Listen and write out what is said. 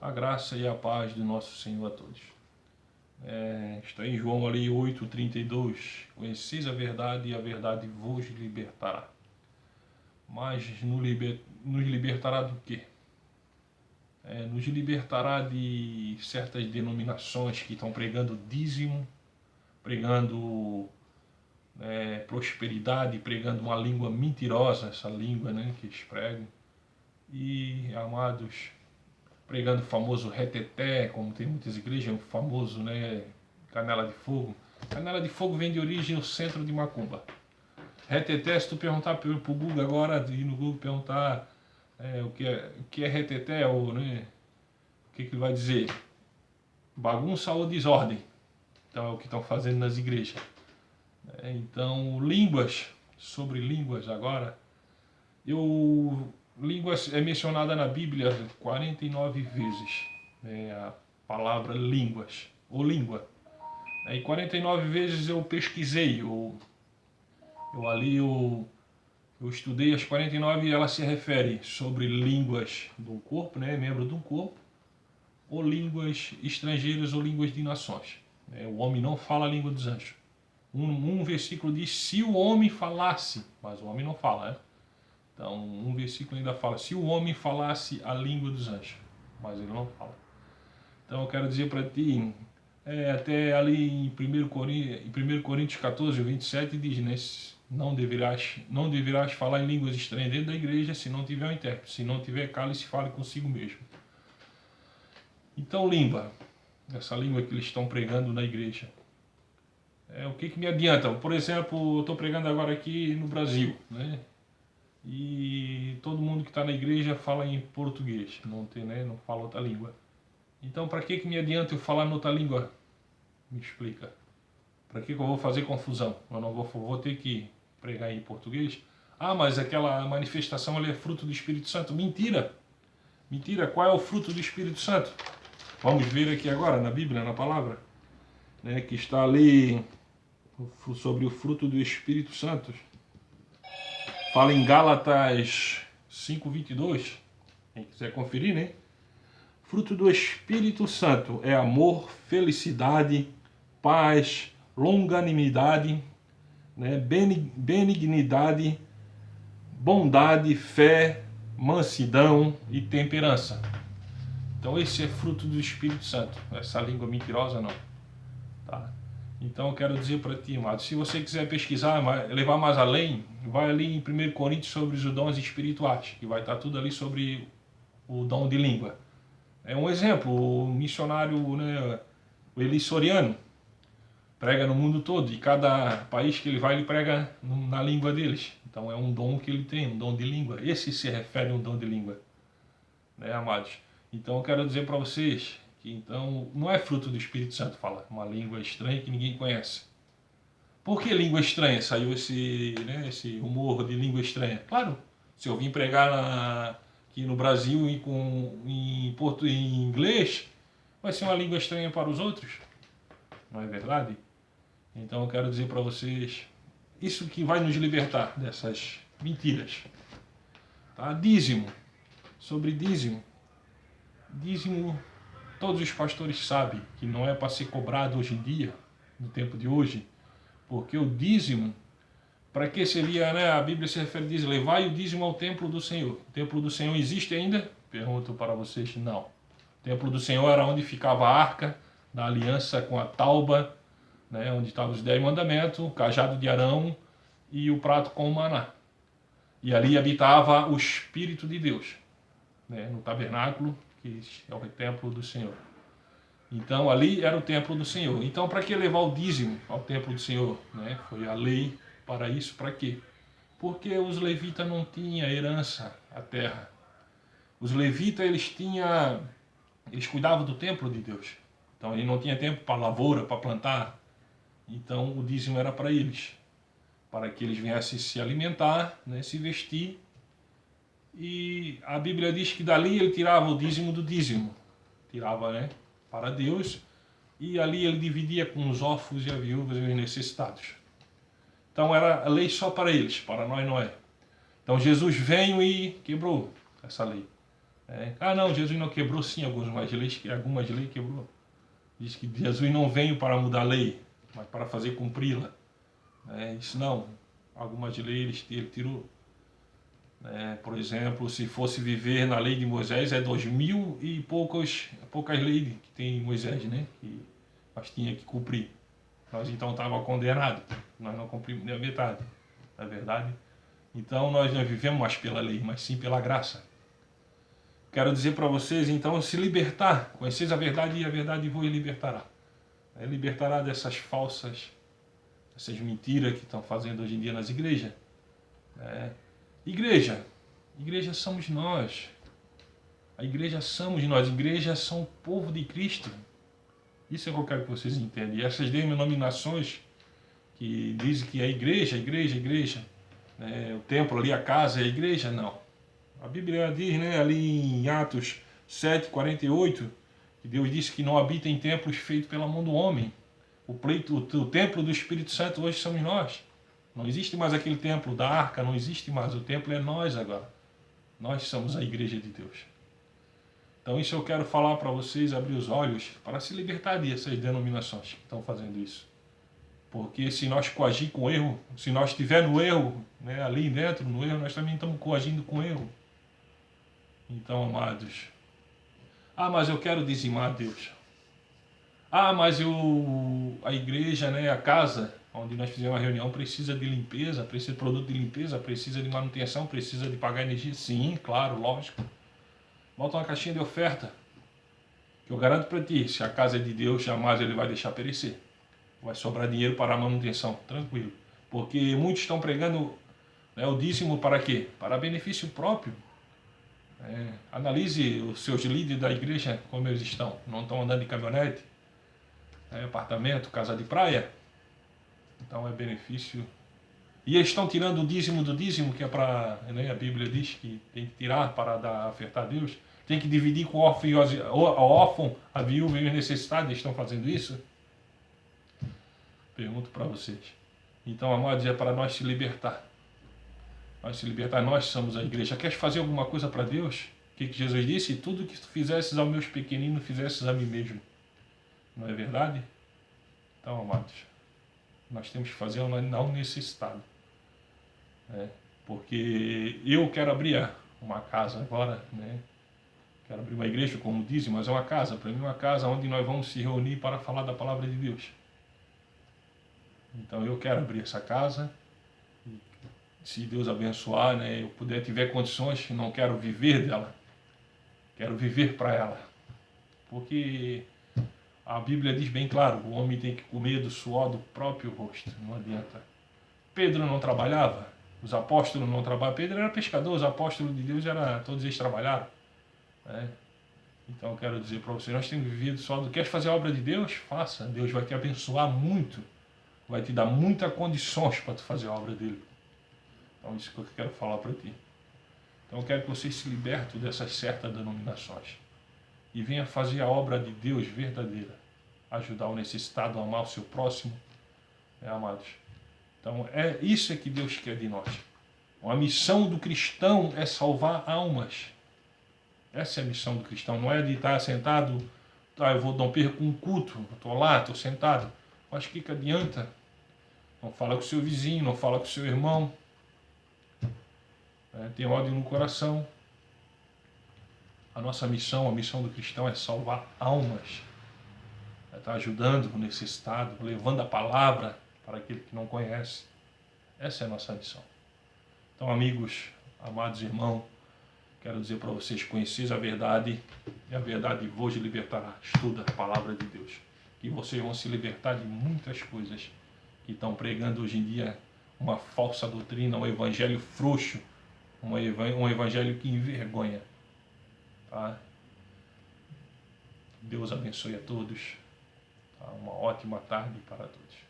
A graça e a paz do nosso Senhor a todos. Está em João ali 8,32. Conheceis a verdade e a verdade vos libertará. Mas nos libertará do quê? Nos libertará de certas denominações que estão pregando dízimo, pregando prosperidade, pregando uma língua mentirosa, essa língua que eles pregam. E, amados, pregando o famoso reteté, como tem muitas igrejas, o famoso canela de fogo. Canela de fogo vem de origem no centro de Macumba. Reteté, se tu perguntar pro Google agora, e no Google perguntar o que é reteté, ou o que ele vai dizer? Bagunça ou desordem. Então é o que estão fazendo nas igrejas. Então, sobre línguas agora, línguas é mencionada na Bíblia 49 vezes, a palavra línguas, ou língua. E 49 vezes eu pesquisei, eu estudei as 49 e ela se refere sobre línguas do corpo, membro do corpo, ou línguas estrangeiras ou línguas de nações. O homem não fala a língua dos anjos. Um versículo diz, se o homem falasse, mas o homem não fala, Então, um versículo ainda fala, se o homem falasse a língua dos anjos, mas ele não fala. Então, eu quero dizer para ti, até ali em 1 Coríntios 14, 27, diz, não deverás falar em línguas estranhas dentro da igreja se não tiver um intérprete. Se não tiver, cale-se e fale consigo mesmo. Então, língua, essa língua que eles estão pregando na igreja. O que me adianta? Por exemplo, eu estou pregando agora aqui no Brasil, E todo mundo que está na igreja fala em português, não fala outra língua. Então, para que me adianta eu falar em outra língua? Me explica. Para que eu vou fazer confusão? Eu não vou ter que pregar em português? Ah, mas aquela manifestação ali é fruto do Espírito Santo. Mentira! Mentira! Qual é o fruto do Espírito Santo? Vamos ver aqui agora na Bíblia, na palavra, que está ali sobre o fruto do Espírito Santo. Fala em Gálatas 5:22. Quem quiser conferir, Fruto do Espírito Santo é amor, felicidade, paz, longanimidade, benignidade, bondade, fé, mansidão e temperança. Então esse é fruto do Espírito Santo. Essa língua mentirosa não. Tá? Então eu quero dizer para ti, amado, se você quiser pesquisar, levar mais além, vai ali em 1 Coríntios sobre os dons espirituais, que vai estar tudo ali sobre o dom de língua. É um exemplo, o missionário, o Eli Soriano, prega no mundo todo, e cada país que ele vai, ele prega na língua deles. Então é um dom que ele tem, um dom de língua. Esse se refere a um dom de língua, amados? Então eu quero dizer para vocês que então não é fruto do Espírito Santo falar uma língua estranha que ninguém conhece. Por que língua estranha? Saiu esse rumor de língua estranha. Claro, se eu vim pregar aqui no Brasil em inglês, vai ser uma língua estranha para os outros. Não é verdade? Então eu quero dizer para vocês, isso que vai nos libertar dessas mentiras. Tá? Dízimo. Sobre dízimo. Dízimo, todos os pastores sabem que não é para ser cobrado hoje em dia, no tempo de hoje, porque o dízimo, para que seria, a Bíblia se refere a dízimo, levai o dízimo ao templo do Senhor. O templo do Senhor existe ainda? Pergunto para vocês, não. O templo do Senhor era onde ficava a arca da aliança com a tauba, onde estavam os 10 mandamentos, o cajado de Arão e o prato com o maná. E ali habitava o Espírito de Deus, no tabernáculo, que é o templo do Senhor. Então ali era o templo do Senhor. Então para que levar o dízimo ao templo do Senhor? Foi a lei para isso, para quê? Porque os levitas não tinham herança à terra. Os levitas eles cuidavam do templo de Deus. Então ele não tinha tempo para lavoura, para plantar. Então o dízimo era para eles, para que eles viessem se alimentar, se vestir. E a Bíblia diz que dali ele tirava o dízimo do dízimo. Tirava, para Deus. E ali ele dividia com os órfãos e as viúvas e os necessitados. Então era a lei só para eles, para nós não é. Então Jesus veio e quebrou essa lei. Ah, não, Jesus não quebrou sim algumas leis quebrou. Diz que Jesus não veio para mudar a lei, mas para fazer cumpri-la. Isso não. Algumas leis ele tirou. Por exemplo, se fosse viver na lei de Moisés, 2000 e poucas leis que tem em Moisés, né? Que nós tinha que cumprir. Nós então estávamos condenados. Nós não cumprimos nem a metade. Não é verdade? Então nós não vivemos mais pela lei, mas sim pela graça. Quero dizer para vocês, então, se libertar. Conheceis a verdade e a verdade vos libertará. Libertará dessas falsas, essas mentiras que estão fazendo hoje em dia nas igrejas. Igreja somos nós. A igreja somos nós. Igreja são o povo de Cristo. Isso é o que eu quero que vocês entendam. E essas denominações que dizem que é igreja, o templo ali, a casa é a igreja, não. A Bíblia diz, ali em Atos 7:48, que Deus disse que não habita em templos feitos pela mão do homem. O templo do Espírito Santo hoje somos nós. Não existe mais aquele templo da arca, não existe mais. O templo é nós agora. Nós somos a igreja de Deus. Então isso eu quero falar para vocês, abrir os olhos, para se libertar dessas denominações que estão fazendo isso. Porque se nós coagir com erro, se nós estiver no erro, ali dentro, no erro, nós também estamos coagindo com erro. Então, amados, mas eu quero dizimar Deus. Mas a igreja, a casa onde nós fizemos uma reunião precisa de limpeza, precisa de produto de limpeza, precisa de manutenção, precisa de pagar energia. Sim, claro, lógico. Bota uma caixinha de oferta, que eu garanto para ti, se a casa é de Deus, jamais ele vai deixar perecer. Vai sobrar dinheiro para a manutenção, tranquilo. Porque muitos estão pregando o dízimo para quê? Para benefício próprio. Analise os seus líderes da igreja, como eles estão. Não estão andando de caminhonete, apartamento, casa de praia. Então é benefício. E eles estão tirando o dízimo do dízimo, que é para, a Bíblia diz que tem que tirar para dar ofertar a Deus. Tem que dividir com o órfão, a viúva e os necessitados. Eles estão fazendo isso? Pergunto para vocês. Então, amados, é para nós se libertar. Nós somos a igreja. Queres fazer alguma coisa para Deus? O que Jesus disse? Tudo que tu fizesses aos meus pequeninos, fizesses a mim mesmo. Não é verdade? Então, amados, nós temos que fazer ao necessitado. Porque eu quero abrir uma casa agora, Quero abrir uma igreja, como dizem, mas é uma casa. Para mim, uma casa onde nós vamos se reunir para falar da palavra de Deus. Então, eu quero abrir essa casa. Se Deus abençoar, eu puder, tiver condições, não quero viver dela, quero viver para ela, porque a Bíblia diz bem claro, o homem tem que comer do suor do próprio rosto, não adianta. Pedro não trabalhava, os apóstolos não trabalhavam, Pedro era pescador, os apóstolos de Deus, todos eles trabalharam. Então eu quero dizer para você, nós temos vivido só do queres fazer a obra de Deus? Faça, Deus vai te abençoar muito, vai te dar muitas condições para tu fazer a obra dele. Então isso que eu quero falar para ti. Então eu quero que vocês se libertem dessas certas denominações e venha fazer a obra de Deus verdadeira, ajudar o necessitado, amar o seu próximo, amados. Então isso é que Deus quer de nós. A missão do cristão é salvar almas. Essa é a missão do cristão, não é de estar sentado, eu não perco um culto, estou lá, estou sentado, mas o que adianta? Não fala com o seu vizinho, não fala com o seu irmão, tem ódio no coração. A nossa missão, a missão do cristão é salvar almas, estar ajudando o necessitado, levando a palavra para aquele que não conhece. Essa é a nossa missão. Então, amigos, amados irmãos, quero dizer para vocês, conheceis a verdade e a verdade vos libertará. Estuda a palavra de Deus, que vocês vão se libertar de muitas coisas que estão pregando hoje em dia, uma falsa doutrina, um evangelho frouxo, um evangelho que envergonha. Tá? Deus abençoe a todos. Tá? Uma ótima tarde para todos.